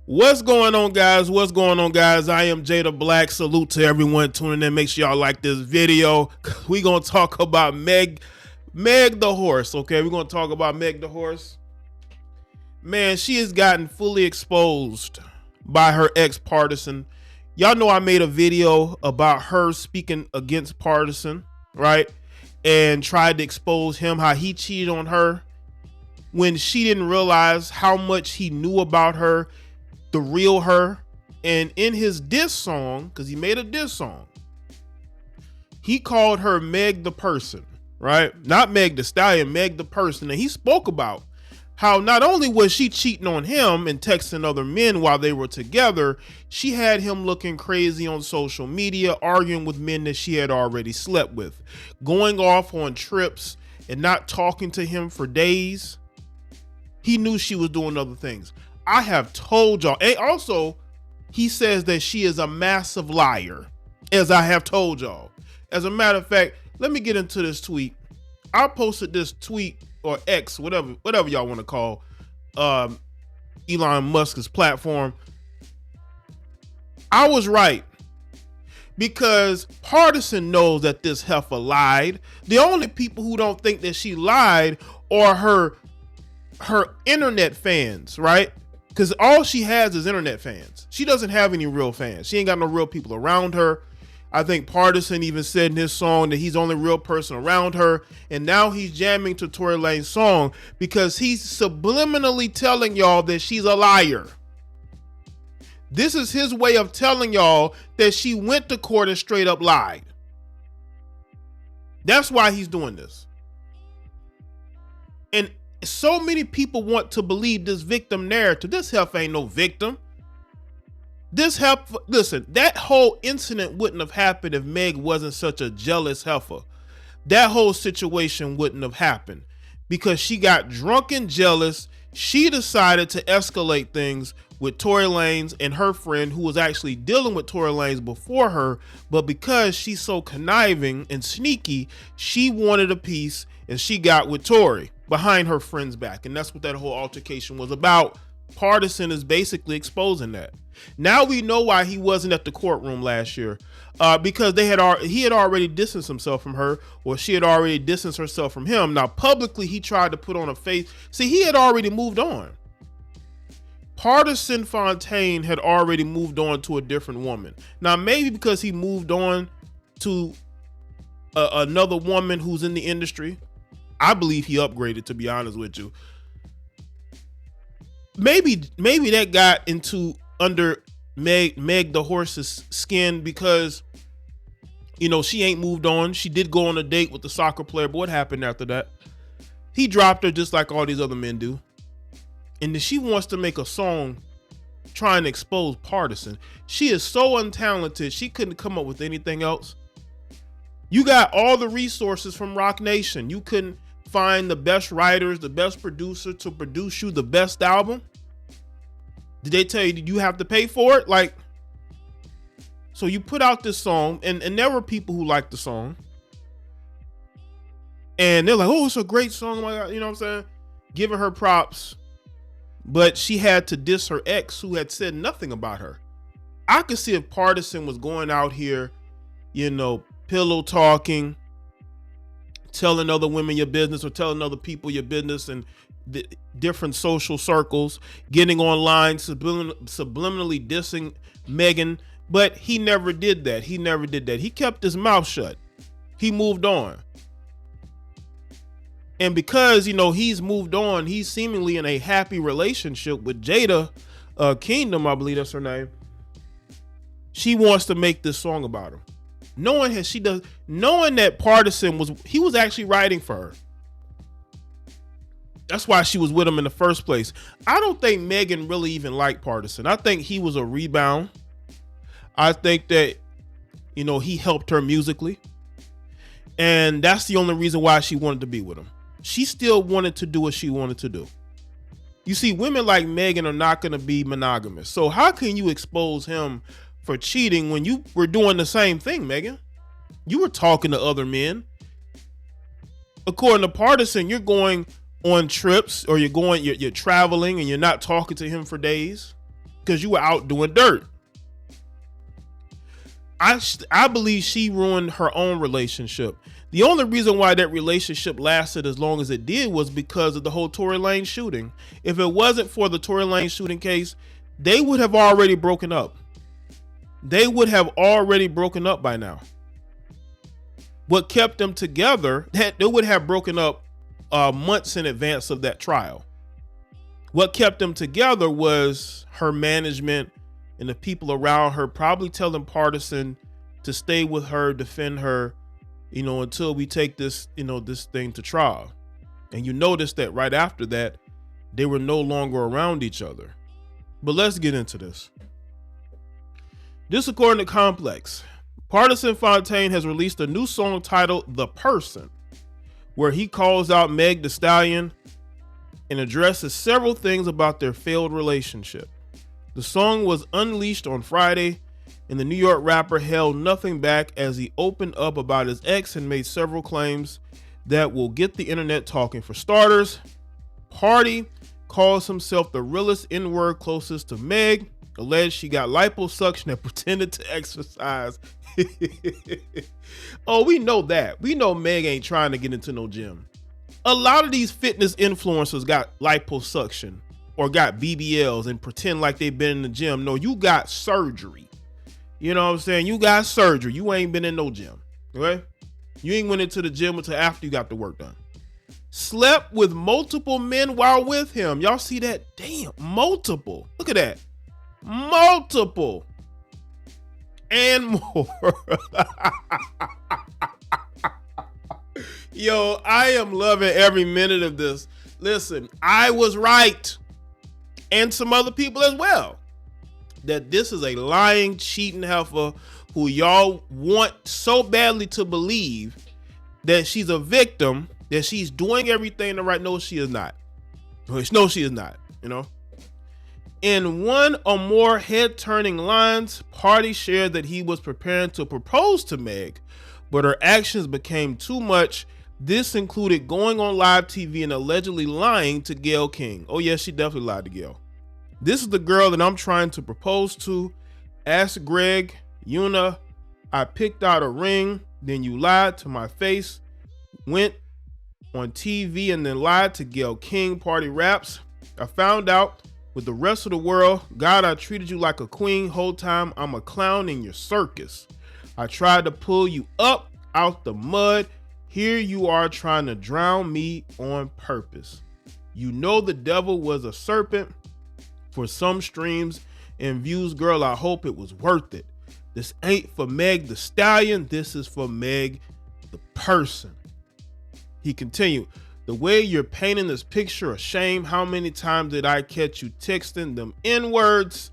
What's going on, guys? What's going on, guys? I am Jaye the Black. Salute to everyone tuning in. Make sure y'all like this video. We gonna talk about Meg the horse. Okay, we're gonna talk about Meg the horse. Man, she has gotten fully exposed by her ex Pardison. Y'all know I made a video about her speaking against Pardison, right? And tried to expose him, how he cheated on her when she didn't realize how much he knew about her, the real her. And in his diss song, because he made a diss song, he called her Meg the person, right? Not Meg the Stallion, Meg the person. And he spoke about how not only was she cheating on him and texting other men while they were together, she had him looking crazy on social media, arguing with men that she had already slept with, going off on trips and not talking to him for days. He knew she was doing other things. I have told y'all. And also, he says that she is a massive liar, as I have told y'all. As a matter of fact, let me get into this tweet. I posted this tweet, or X, whatever y'all want to call Elon Musk's platform. I was right, because Pardison knows that this heifer lied. The only people who don't think that she lied are her internet fans, right? Because all she has is internet fans. She doesn't have any real fans. She ain't got no real people around her. I think Pardison even said in his song that he's the only real person around her. And now he's jamming to Tory Lanez's song because he's subliminally telling y'all that she's a liar. This is his way of telling y'all that she went to court and straight up lied. That's why he's doing this. And so many people want to believe this victim narrative. This heifer ain't no victim. This heifer, listen, that whole incident wouldn't have happened if Meg wasn't such a jealous heifer. That whole situation wouldn't have happened because she got drunk and jealous. She decided to escalate things with Tory Lanez and her friend, who was actually dealing with Tory Lanez before her. But because she's so conniving and sneaky, she wanted a piece and she got with Tory behind her friend's back. And that's what that whole altercation was about. Pardison is basically exposing that. Now we know why he wasn't at the courtroom last year, because he had already distanced himself from her, or she had already distanced herself from him. Now publicly he tried to put on a face. See, he had already moved on. Pardison Fontaine had already moved on to a different woman. Now maybe because he moved on to another woman who's in the industry. I believe he upgraded, to be honest with you. Maybe that got into under Meg the horse's skin because, you know, she ain't moved on. She did go on a date with the soccer player, but what happened after that? He dropped her just like all these other men do. And then she wants to make a song trying to expose Pardison. She is so untalented, she couldn't come up with anything else. You got all the resources from Rock Nation. You couldn't find the best writers, the best producer to produce you the best album? Did they tell you that you have to pay for it? Like, so you put out this song, and there were people who liked the song. And they're like, oh, it's a great song. Oh my God, you know what I'm saying? Giving her props. But she had to diss her ex who had said nothing about her. I could see if Pardison was going out here, you know, pillow talking, telling other women your business or telling other people your business and different social circles, getting online, subliminally dissing Megan. But he never did that. He never did that. He kept his mouth shut. He moved on. And because, you know, he's moved on, he's seemingly in a happy relationship with Jada Kingdom, I believe that's her name. She wants to make this song about him. Knowing that Pardison was actually writing for her. That's why she was with him in the first place. I don't think Megan really even liked Pardison. I think he was a rebound. I think that, you know, he helped her musically. And that's the only reason why she wanted to be with him. She still wanted to do what she wanted to do. You see, women like Megan are not going to be monogamous. So how can you expose him for cheating when you were doing the same thing, Megan? You were talking to other men. According to Pardison, you're going on trips, or you're traveling and you're not talking to him for days. because you were out doing dirt. I believe she ruined her own relationship. The only reason why that relationship lasted as long as it did was because of the whole Tory Lanez shooting. If it wasn't for the Tory Lanez shooting case, they would have already broken up. They would have already broken up by now. What kept them together, they would have broken up months in advance of that trial. What kept them together was her management and the people around her probably telling Pardison to stay with her, defend her, until we take this, this thing to trial. And you notice that right after that, they were no longer around each other. But let's get into this. This according to Complex. Pardison Fontaine has released a new song titled The Person, where he calls out Meg Thee Stallion and addresses several things about their failed relationship. The song was unleashed on Friday, and the New York rapper held nothing back as he opened up about his ex and made several claims that will get the internet talking. For starters, Party calls himself the realest N-word closest to Meg, alleged she got liposuction and pretended to exercise. Oh, we know that. We know Meg ain't trying to get into no gym. A lot of these fitness influencers got liposuction or got BBLs and pretend like they've been in the gym. No, you got surgery. You know what I'm saying? You got surgery. You ain't been in no gym. Okay? You ain't went into the gym until after you got the work done. Slept with multiple men while with him. Y'all see that? Damn, multiple. Look at that. Multiple. And more. Yo, I am loving every minute of this. Listen, I was right. And some other people as well. That this is a lying, cheating heifer who y'all want so badly to believe that she's a victim, that she's doing everything the right. No, she is not. No, she is not, In one or more head-turning lines, Party shared that he was preparing to propose to Meg, but her actions became too much. This included going on live TV and allegedly lying to Gayle King. Oh yeah, she definitely lied to Gayle. This is the girl that I'm trying to propose to. Ask Greg, Una, I picked out a ring, then you lied to my face, went on TV and then lied to Gayle King. Party raps. I found out with the rest of the world, God, I treated you like a queen. Whole time I'm a clown in your circus. I tried to pull you up out the mud. Here you are trying to drown me on purpose. You know the devil was a serpent. For some streams and views, girl, I hope it was worth it. This ain't for Meg Thee Stallion. This is for Meg the person. He continued, the way you're painting this picture of shame, how many times did I catch you texting them N-words?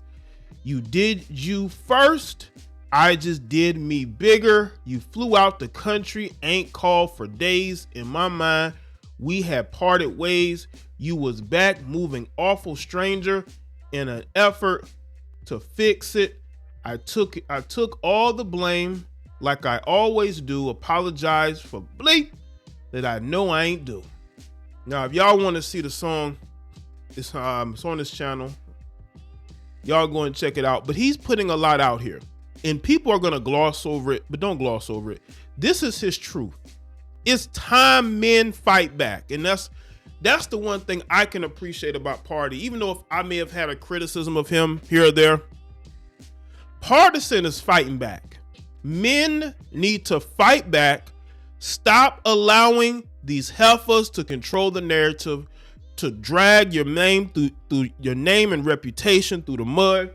You did you first. I just did me bigger. You flew out the country, ain't called for days. In my mind, we had parted ways. You was back moving awful stranger. In an effort to fix it, I took all the blame like I always do. Apologize for bleep that I know I ain't do. Now, if y'all want to see the song, it's on this channel. Y'all go and check it out. But he's putting a lot out here. And people are going to gloss over it, but don't gloss over it. This is his truth. It's time men fight back. And that's the one thing I can appreciate about Party. Even though if I may have had a criticism of him here or there, Pardison is fighting back. Men need to fight back. Stop allowing these heifers to control the narrative, to drag your name through your name and reputation through the mud.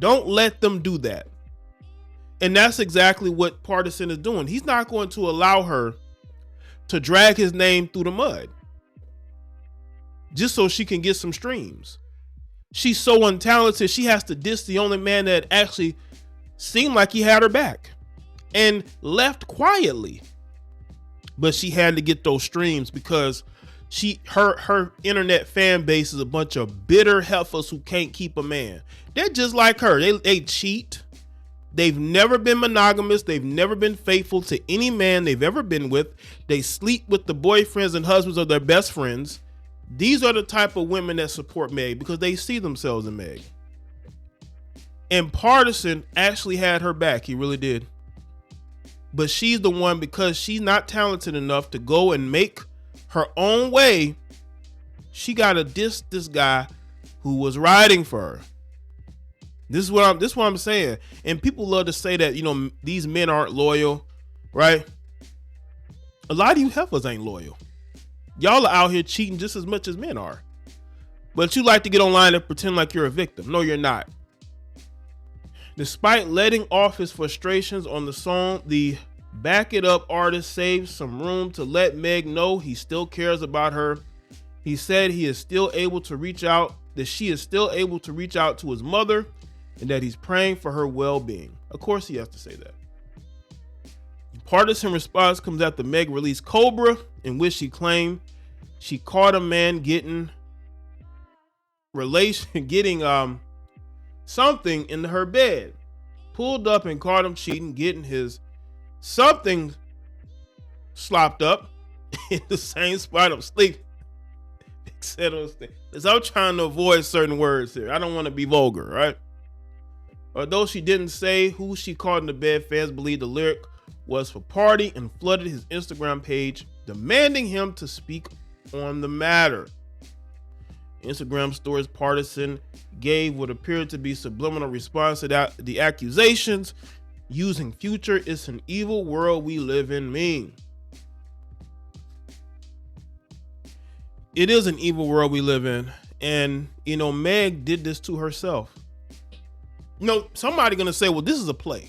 Don't let them do that. And that's exactly what Pardison is doing. He's not going to allow her to drag his name through the mud just so she can get some streams. She's so untalented, she has to diss the only man that actually seemed like he had her back and left quietly. But she had to get those streams because her internet fan base is a bunch of bitter heifers who can't keep a man. They're just like her. They cheat. They've never been monogamous. They've never been faithful to any man they've ever been with. They sleep with the boyfriends and husbands of their best friends. These are the type of women that support Meg because they see themselves in Meg. And Pardison actually had her back. He really did. But she's the one, because she's not talented enough to go and make her own way, she got to diss this guy who was riding for her. This is what I'm saying. And people love to say that, you know, these men aren't loyal, right? A lot of you heifers ain't loyal. Y'all are out here cheating just as much as men are. But you like to get online and pretend like you're a victim. No, you're not. Despite letting off his frustrations on the song, the Back It Up artist saved some room to let Meg know he still cares about her. He said he is still able to reach out, that she is still able to reach out to his mother, and that he's praying for her well-being. Of course he has to say that. Partisan response comes after Meg released Cobra, in which she claimed she caught a man getting something in her bed, pulled up and caught him cheating, getting his something slopped up in the same spot I'm sleeping. I'm trying to avoid certain words here. I don't want to be vulgar, right? Although she didn't say who she caught in the bed, fans believe the lyric was for Party and flooded his Instagram page, demanding him to speak on the matter. Instagram stories Pardison gave what appeared to be subliminal response to the accusations, using "future it's an evil world we live in" mean. It is an evil world we live in. And, you know, Meg did this to herself. You know, somebody gonna say, well, this is a play.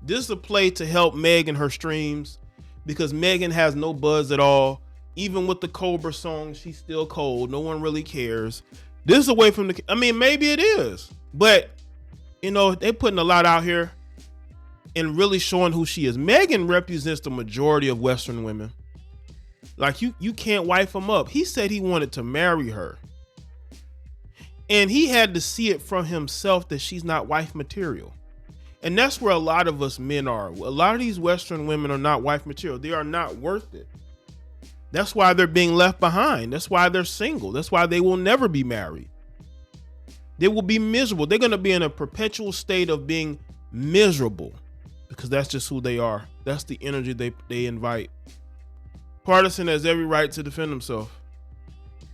This is a play to help Meg in her streams, because Megan has no buzz at all. Even with the Cobra song, she's still cold. No one really cares. This is away from the, I mean, maybe it is, but you know, they putting a lot out here and really showing who she is. Megan represents the majority of Western women. Like, you can't wife him up. He said he wanted to marry her, and he had to see it from himself that she's not wife material. And that's where a lot of us men are. A lot of these Western women are not wife material. They are not worth it. That's why they're being left behind. That's why they're single. That's why they will never be married. They will be miserable. They're going to be in a perpetual state of being miserable, because that's just who they are. That's the energy they invite. Pardison has every right to defend himself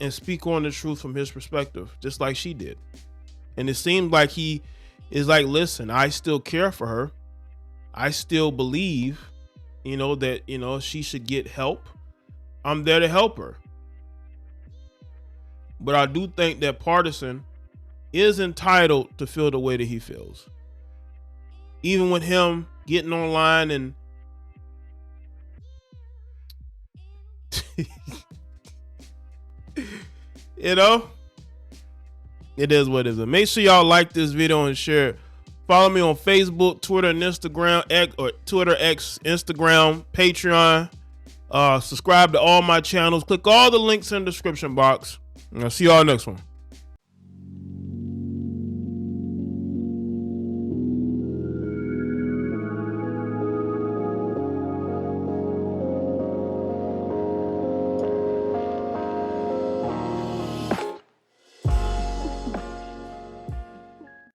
and speak on the truth from his perspective, just like she did. And it seemed like he is like, listen, I still care for her. I still believe, you know, that, you know, she should get help. I'm there to help her. But I do think that Pardison is entitled to feel the way that he feels. Even with him getting online and you know, it is what it is. Make sure y'all like this video and share it. Follow me on Facebook, Twitter, and Instagram, Twitter, X, Instagram, Patreon. Subscribe to all my channels. Click all the links in the description box. And I'll see y'all next one.